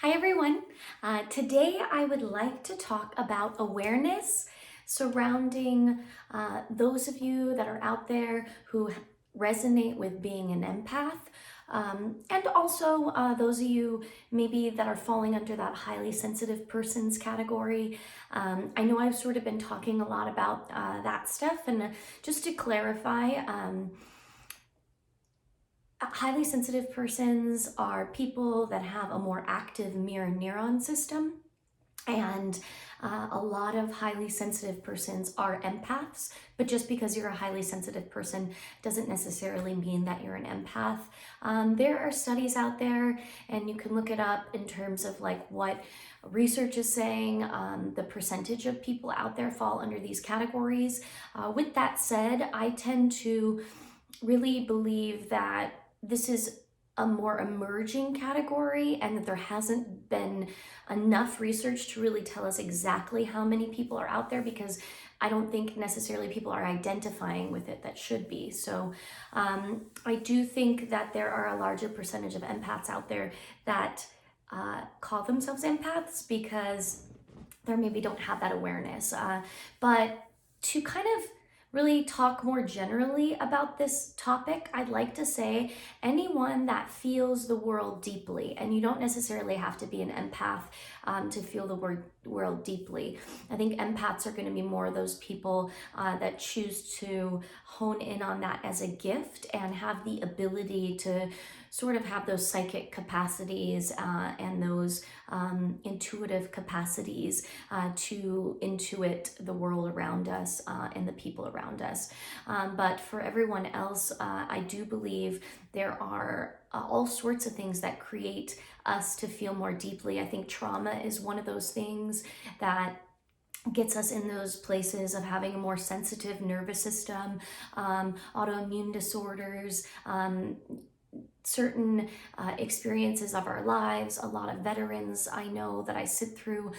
Hi everyone. Today I would like to talk about awareness surrounding those of you that are out there who resonate with being an empath, and also those of you maybe that are falling under that highly sensitive persons category. I know I've sort of been talking a lot about that stuff, and just to clarify, highly sensitive persons are people that have a more active mirror neuron system, and a lot of highly sensitive persons are empaths, but just because you're a highly sensitive person doesn't necessarily mean that you're an empath. There are studies out there, and you can look it up in terms of like what research is saying, the percentage of people out there fall under these categories. With that said, I tend to really believe that this is a more emerging category and that there hasn't been enough research to really tell us exactly how many people are out there, because I don't think necessarily people are identifying with it that should be. So I do think that there are a larger percentage of empaths out there that call themselves empaths because they maybe don't have that awareness. But to kind of really talk more generally about this topic, I'd like to say anyone that feels the world deeply, and you don't necessarily have to be an empath to feel the world deeply. I think empaths are going to be more of those people that choose to hone in on that as a gift and have the ability to sort of have those psychic capacities and those intuitive capacities to intuit the world around us and the people around us. But for everyone else, I do believe there are all sorts of things that create us to feel more deeply. I think trauma is one of those things that gets us in those places of having a more sensitive nervous system, autoimmune disorders, certain experiences of our lives. A lot of veterans I know that I sit through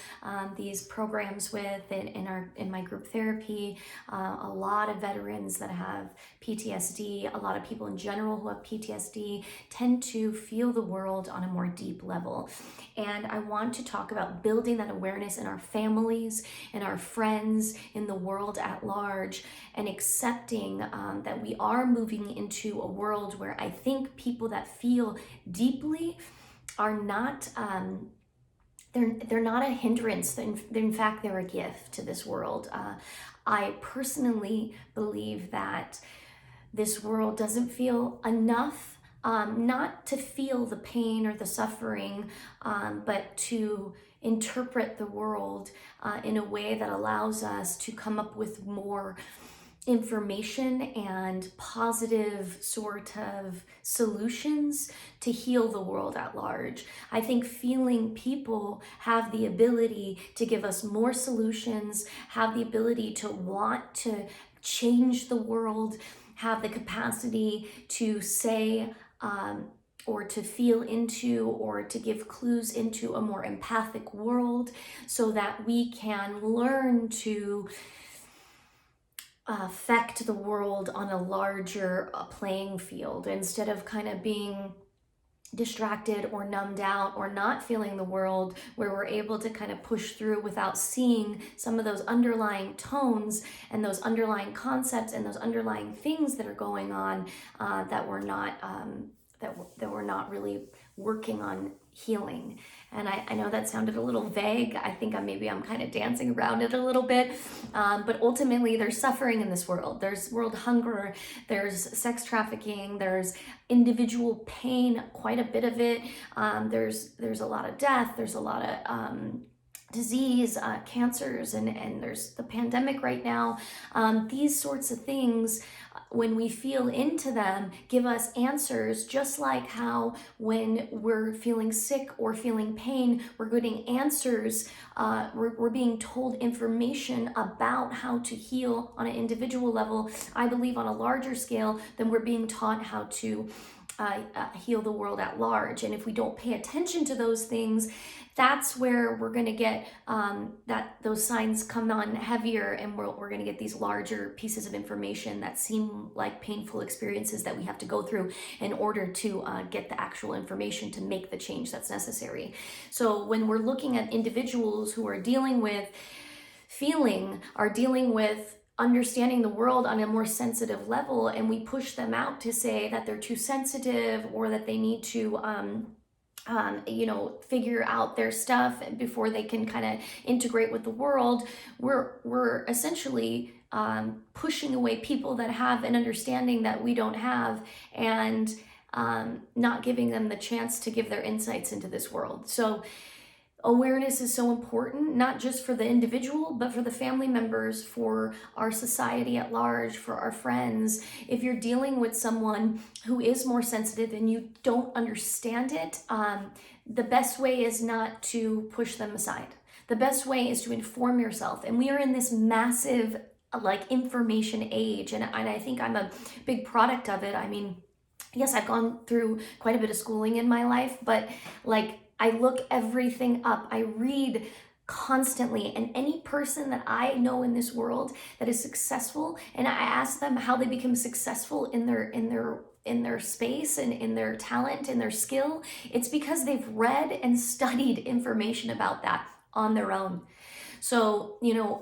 these programs with in my group therapy. A lot of veterans that have PTSD, a lot of people in general who have PTSD tend to feel the world on a more deep level. And I want to talk about building that awareness in our families, in our friends, in the world at large, and accepting that we are moving into a world where I think people that feel deeply are not they're not a hindrance. In fact, they're a gift to this world. I personally believe that this world doesn't feel enough, not to feel the pain or the suffering, but to interpret the world in a way that allows us to come up with more information and positive sort of solutions to heal the world at large. I think feeling people have the ability to give us more solutions, have the ability to want to change the world, have the capacity to say, or to feel into, or to give clues into a more empathic world, so that we can learn to affect the world on a larger playing field, instead of kind of being distracted or numbed out or not feeling the world, where we're able to kind of push through without seeing some of those underlying tones and those underlying concepts and those underlying things that are going on that we're not that we're not really working on healing. And I know that sounded a little vague. I think I'm kind of dancing around it a little bit. But ultimately, there's suffering in this world. There's world hunger. There's sex trafficking. There's individual pain, quite a bit of it. There's a lot of death. There's a lot of disease, cancers, and there's the pandemic right now. These sorts of things, when we feel into them, give us answers, just like how when we're feeling sick or feeling pain, we're getting answers. We're being told information about how to heal on an individual level. I believe on a larger scale, then we're being taught how to heal the world at large. And if we don't pay attention to those things, that's where we're going to get those signs come on heavier, and we're going to get these larger pieces of information that seem like painful experiences that we have to go through in order to get the actual information to make the change that's necessary. So when we're looking at individuals who are dealing with understanding the world on a more sensitive level, and we push them out to say that they're too sensitive, or that they need to figure out their stuff before they can kind of integrate with the world, we're essentially pushing away people that have an understanding that we don't have, and not giving them the chance to give their insights into this world. So awareness is so important, not just for the individual, but for the family members, for our society at large, for our friends. If you're dealing with someone who is more sensitive and you don't understand it, the best way is not to push them aside. The best way is to inform yourself. And we are in this massive information age, and I think I'm a big product of it. I mean, yes, I've gone through quite a bit of schooling in my life, but I look everything up. I read constantly, and any person that I know in this world that is successful, and I ask them how they become successful in their space and in their talent and their skill, it's because they've read and studied information about that on their own. So,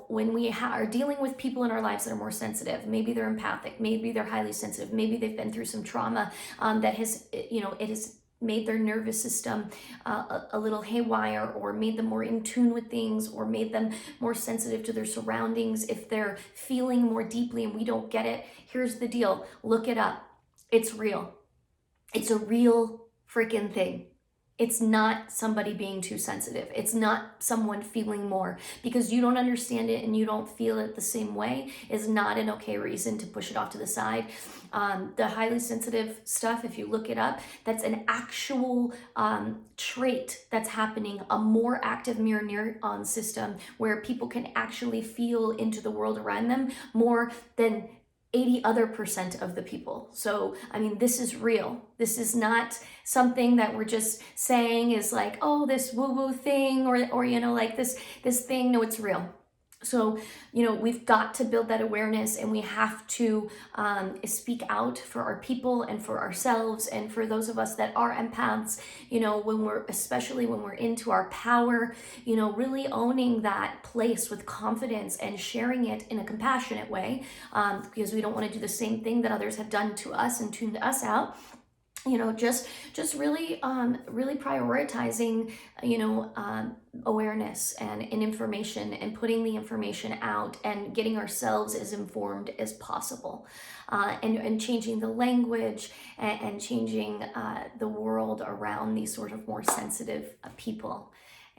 when we are dealing with people in our lives that are more sensitive, maybe they're empathic, maybe they're highly sensitive, maybe they've been through some trauma that has, it has made their nervous system a little haywire, or made them more in tune with things, or made them more sensitive to their surroundings. If they're feeling more deeply and we don't get it, here's the deal. Look it up. It's real. It's a real freaking thing. It's not somebody being too sensitive. It's not someone feeling more. Because you don't understand it and you don't feel it the same way is not an okay reason to push it off to the side. The highly sensitive stuff, if you look it up, that's an actual trait that's happening, a more active mirror neuron system where people can actually feel into the world around them more than 80% other of the people. So, I mean, this is real. This is not something that we're just saying is this woo-woo thing, or this thing. No, it's real. So, we've got to build that awareness, and we have to speak out for our people and for ourselves, and for those of us that are empaths, especially when we're into our power, really owning that place with confidence and sharing it in a compassionate way, because we don't want to do the same thing that others have done to us and tuned us out. Just really prioritizing, awareness and information, and putting the information out, and getting ourselves as informed as possible, and changing the language, and changing the world around these sort of more sensitive people.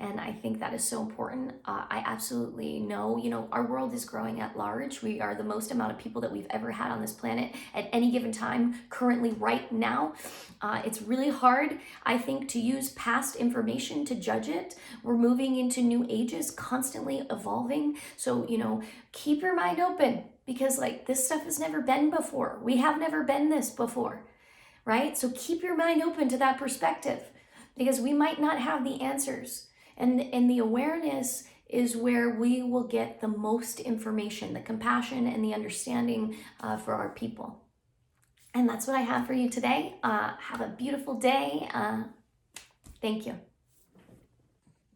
And I think that is so important. I absolutely know, our world is growing at large. We are the most amount of people that we've ever had on this planet at any given time, currently right now. It's really hard, I think, to use past information to judge it. We're moving into new ages, constantly evolving. So, keep your mind open, because this stuff has never been before. We have never been this before, right? So keep your mind open to that perspective, because we might not have the answers. And the awareness is where we will get the most information, the compassion and the understanding for our people. And that's what I have for you today. Have a beautiful day. Thank you.